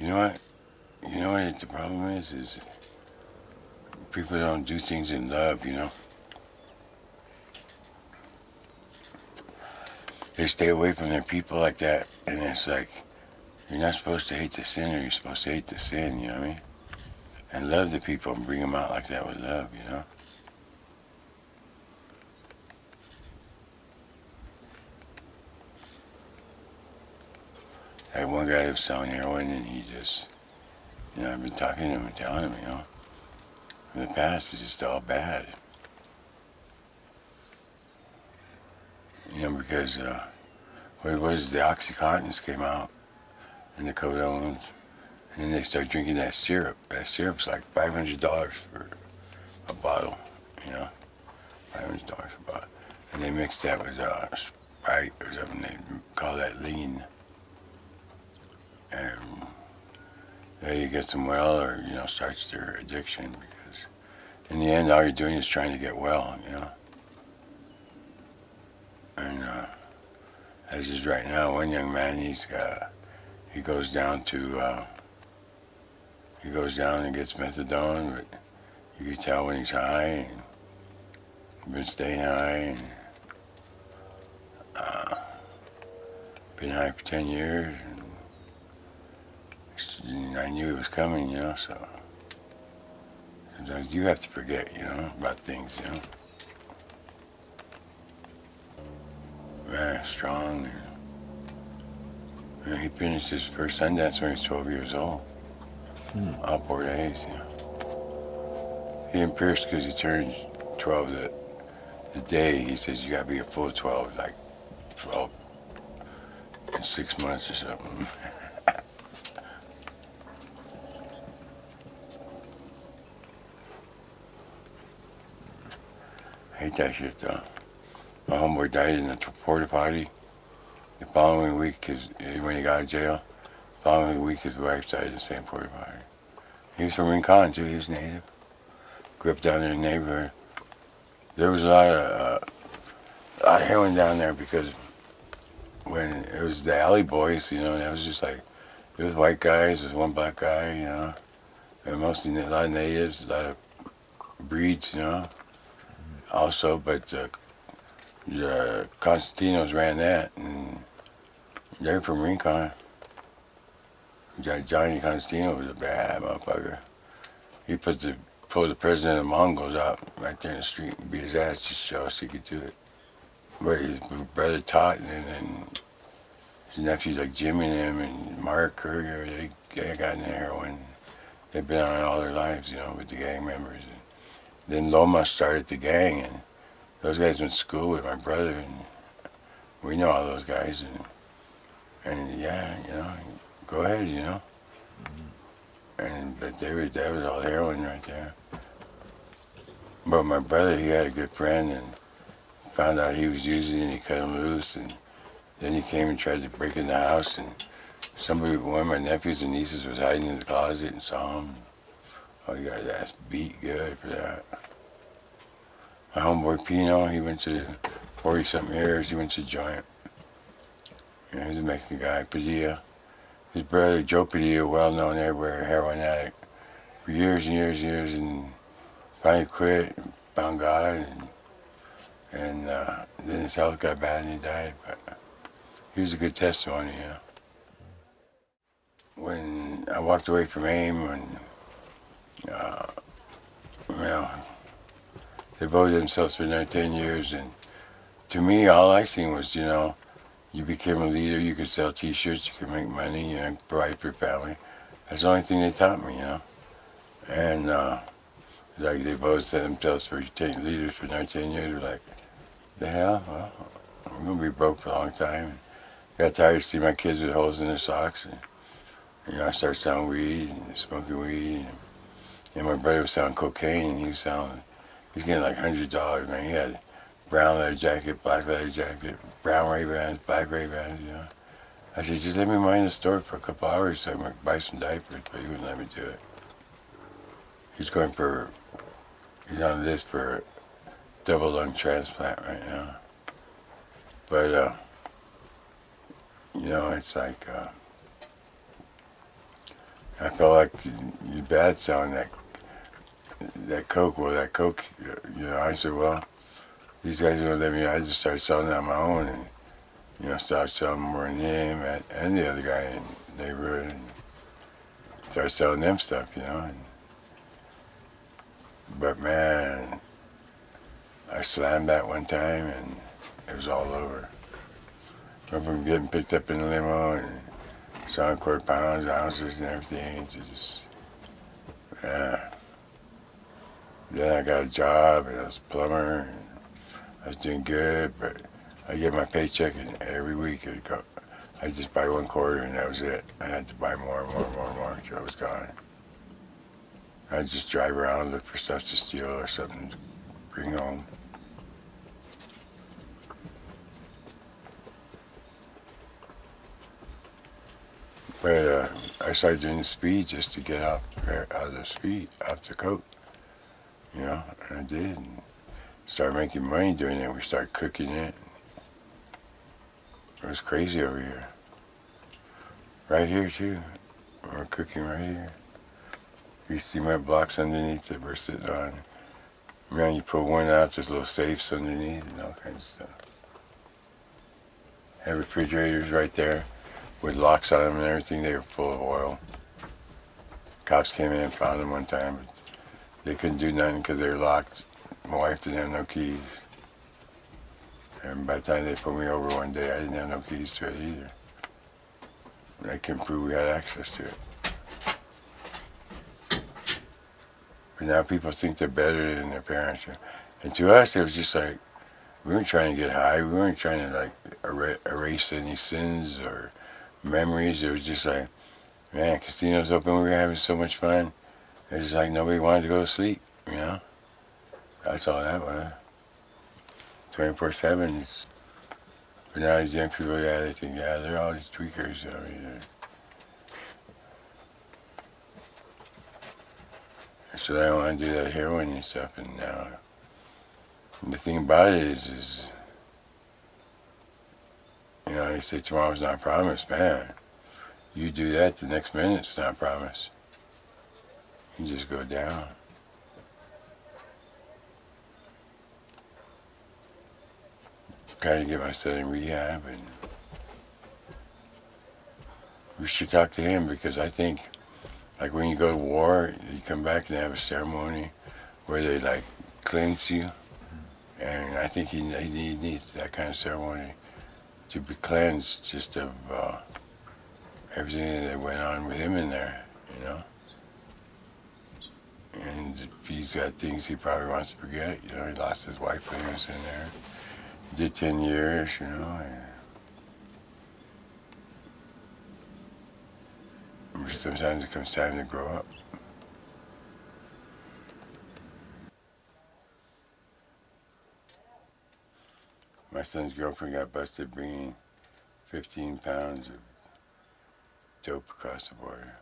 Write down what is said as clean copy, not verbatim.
You know what? You know what the problem is? Is people don't do things in love, you know? They stay away from their people like that, and it's like, you're not supposed to hate the sinner, you're supposed to hate the sin, you know what I mean? And love the people and bring them out like that with love, you know? I had one guy who was selling heroin, and he just, you know, I've been talking to him and telling him, you know, in the past it's just all bad. You know, because what it was, the Oxycontins came out, and the codones, and then they started drinking that syrup. That syrup's like $500 for a bottle, you know, $500 for a bottle. And they mix that with Sprite or something, they call that lean. And they get them well, or, you know, starts their addiction, because in the end all you're doing is trying to get well, you know. And as is right now, one young man, he goes down and gets methadone, but you can tell when he's high, and he's been staying high, and been high for 10 years, and I knew it was coming, you know, so sometimes you have to forget, you know, about things, you know. Man, strong, and you know, he finished his first Sundance when he was 12 years old. All 4 days, you know. He didn't pierce because he turned 12 the day. He says you gotta be a full 12, like 12 in 6 months or something. I hate that shit though. My homeboy died in a porta potty. The following week, when he got out of jail, the following week his wife died in the same porta potty. He was from Rincon too. He was native. Grew up down in the neighborhood. There was a lot of heroin down there because when it was the alley boys, you know, that was just like, it was white guys, there was one black guy, you know, and mostly a lot of natives, a lot of breeds, you know, also, but the Constantinos ran that, and they're from Rincon. Johnny Constantino was a bad motherfucker. He pulled the president of the Mongols out right there in the street and beat his ass just to show us he could do it. But his brother taught, and then his nephews like Jimmy and him and Mark Courier, they got in the heroin. They've been on it all their lives, you know, with the gang members. And then Loma started the gang, and those guys went to school with my brother, and we know all those guys, and yeah, you know, go ahead, you know. But that was all heroin right there. But my brother, he had a good friend, and found out he was using it, and he cut him loose, and then he came and tried to break in the house, and one of my nephews and nieces was hiding in the closet and saw him. Oh, he got his ass beat good for that. My homeboy Pino, he went to 40-something years, he went to joint. You know, he's a Mexican guy. Padilla. His brother, Joe Padilla, well-known everywhere, heroin addict for years and years and years, and finally quit, found God, and then his health got bad and he died. But he was a good testimony, you know. When I walked away from AIM, well, they voted themselves for another 10 years, and to me, all I seen was, you know, you became a leader, you could sell t-shirts, you could make money, you know, provide for your family. That's the only thing they taught me, you know. And like they voted themselves for leaders for another 10 years. We're like, the hell? Well, I'm gonna be broke for a long time. And got tired of seeing my kids with holes in their socks, and you know, I started selling weed and smoking weed. And my brother was selling cocaine, and he was getting like $100, man. He had brown leather jacket, black leather jacket, brown Ray-Bans, black Ray-Bans, you know. I said, just let me mind the store for a couple hours so I could buy some diapers, but he wouldn't let me do it. He's on this for double lung transplant right now. But, you know, it's like, felt like you bad selling that coke. Well, that coke, I said, well, these guys don't let me. I just started selling it on my own, and started selling more than him and the other guy in the neighborhood, and started selling them stuff, but man, I slammed that one time, and it was all over. I remember getting picked up in a limo and selling quarter pounds, ounces, and everything. It's just, yeah. Then I got a job, and I was a plumber, and I was doing good, but I get my paycheck, and every week I'd just buy one quarter, and that was it. I had to buy more and more and more and more until I was gone. I'd just drive around, look for stuff to steal or something to bring home. But I started doing the speed just to get out of the speed, off the coke, and I did. And started making money doing it. We started cooking it. It was crazy over here. Right here too. We're cooking right here. You see my blocks underneath that we're sitting on. Man, you pull one out, there's little safes underneath and all kinds of stuff. Have refrigerators right there with locks on them and everything. They were full of oil. Cops came in and found them one time, but they couldn't do nothing because they were locked. My wife didn't have no keys. And by the time they put me over one day, I didn't have no keys to it either. They couldn't prove we had access to it. But now people think they're better than their parents. And to us, it was just like, we weren't trying to get high. We weren't trying to erase any sins or memories. It was just like, man, casinos open, we were having so much fun. It was just like nobody wanted to go to sleep, That's all that was. 24/7. But now these young people, they think, they're all these tweakers. So they don't want to do that heroin and stuff. And now, the thing about it is, they say tomorrow's not promised, man. You do that, the next minute's not promised. You just go down. Trying to get my son in rehab, and we should talk to him because I think, like when you go to war, you come back and they have a ceremony where they cleanse you, and I think he needs that kind of ceremony to be cleansed just of everything that went on with him in there, And he's got things he probably wants to forget. He lost his wife when he was in there. Did 10 years, and sometimes it comes time to grow up. My son's girlfriend got busted bringing 15 pounds of dope across the border.